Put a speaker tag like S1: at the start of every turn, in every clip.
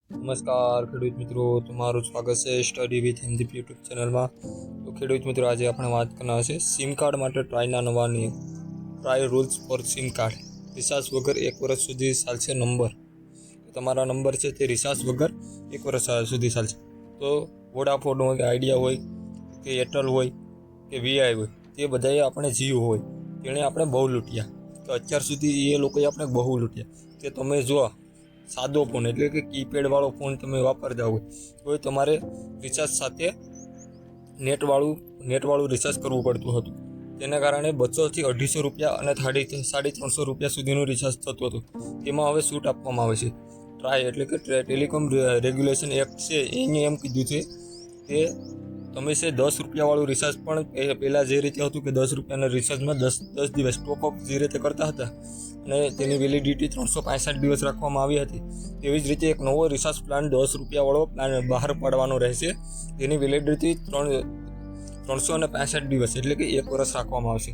S1: નમસ્કાર ખેડૂત મિત્રો, તમારું સ્વાગત છે સ્ટડી વિથ હિન્દી યુટ્યુબ ચેનલમાં। તો ખેડૂત મિત્રો, આજે આપણે વાત કરના છે સિમ કાર્ડ માટે ટ્રાયના નવા નિયમ, try rules four sim card. Recharge વગર 1 વર્ષ સુધી ચાલશે નંબર। તમારા નંબર છે તે રિચાર્જ વગર 1 વર્ષ સુધી ચાલશે। તો વોડાફોન હોય કે આઈડિયા હોય કે એરટેલ હોય કે વીઆઈ હોય, તે બધાએ આપણે જીઓ હોય તેણે આપણે બહુ લૂંટ્યા। તો અત્યાર સુધી એ લોકોએ આપણે બહુ લૂંટ્યા કે તમે જો સાદો ફોન એટલે કે કીપેડવાળો ફોન તમે વાપરતા હોય તો તમારે રિચાર્જ સાથે નેટવાળું રિચાર્જ કરવું પડતું હતું। તેના કારણે 200 થી 250 રૂપિયા અને 350 રૂપિયા સુધીનું રિચાર્જ થતું હતું। તેમાં હવે છૂટ આપવામાં આવે છે। ટ્રાય એટલે કે ટેલિકોમ રેગ્યુલેશન એક્ટ છે, એને એમ કીધું છે કે તમે છે 10 રૂપિયાવાળું રિચાર્જ પણ પહેલાં જે રીતે હતું કે 10 રૂપિયાના રિચાર્જમાં 10 દિવસ ટોપઅપ જે રીતે કરતા હતા અને તેની વેલિડિટી 365 દિવસ રાખવામાં આવી હતી, તેવી જ રીતે એક નવો રિચાર્જ પ્લાન 10 રૂપિયાવાળો પ્લાન બહાર પાડવાનો રહેશે। તેની વેલિડિટી 365 દિવસ એટલે કે 1 વર્ષ રાખવામાં આવશે।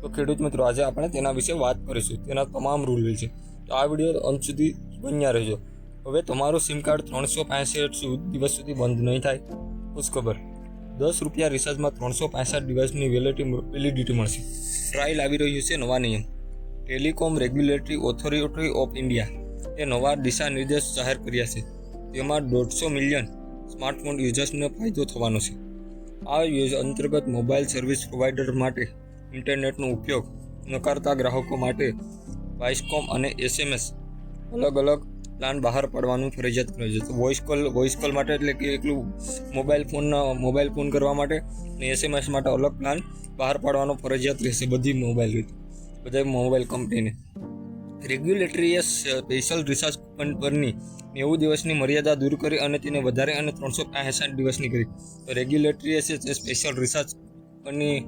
S1: તો ખેડૂત મિત્રો, આજે આપણે તેના વિશે વાત કરીશું, તેના તમામ રૂલ છે। તો આ વિડીયો અંત સુધી બન્યા રહેજો। હવે તમારું સિમ કાર્ડ 365 દિવસ સુધી બંધ નહીં થાય। ખુશખબર, 10 રૂપિયા રિચાર્જમાં 365 દિવસની વેલિડિટી મળશે। ટ્રાય લાવી રહ્યું છે નવા નિયમ। Telecom regulatory authority of India એ નવા દિશા નિર્દેશ જાહેર કર્યા છે। તેમાં 150 મિલિયન સ્માર્ટફોન યુઝર્સને ફાયદો થવાનો છે। આ યોજના અંતર્ગત મોબાઈલ સર્વિસ પ્રોવાઈડર માટે ઇન્ટરનેટનો ઉપયોગ ન કરતા ગ્રાહકો માટે વોઇસકોમ અને એસએમએસ અલગ પ્લાન બહાર પાડવાનું ફરજિયાત કરે છે। તો વોઇસ કોલ માટે એટલે કે એકલું મોબાઈલ ફોન કરવા માટે અને એસએમએસ માટે અલગ પ્લાન બહાર પાડવાનો ફરજિયાત રહેશે બધા મોબાઈલ કંપનીને। રેગ્યુલેટરીએ સ્પેશિયલ રિચાર્જ કૂપન પરની 90 દિવસની મર્યાદા દૂર કરી અને તેને વધારે અને 365 દિવસની કરી। તો રેગ્યુલેટરીએ છે સ્પેશિયલ રિચાર્જ પરની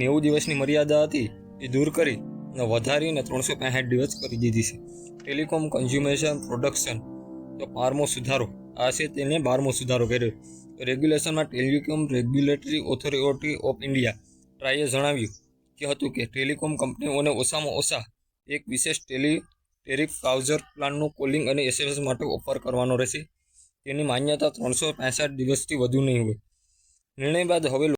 S1: 90 દિવસની મર્યાદા હતી એ દૂર કરી અને વધારીને 365 દિવસ કરી દીધી છે। ટેલિકોમ કન્ઝ્યુમેશન પ્રોડક્શન તો 12મો સુધારો આ છે, તેને 12મો સુધારો કર્યો। તો રેગ્યુલેશનમાં telecom regulatory authority of India ટ્રાઈએ જણાવ્યું હતું કે ટેલિકોમ કંપનીઓને ઓછામાં ઓછા એક વિશેષ ટેરિફ બ્રાઉઝર પ્લાનનું કોલિંગ અને એસએમએસ માટે ઓફર કરવાનો રહેશે। તેની માન્યતા 365 દિવસથી વધુ નહીં હોય। નિર્ણય બાદ હવે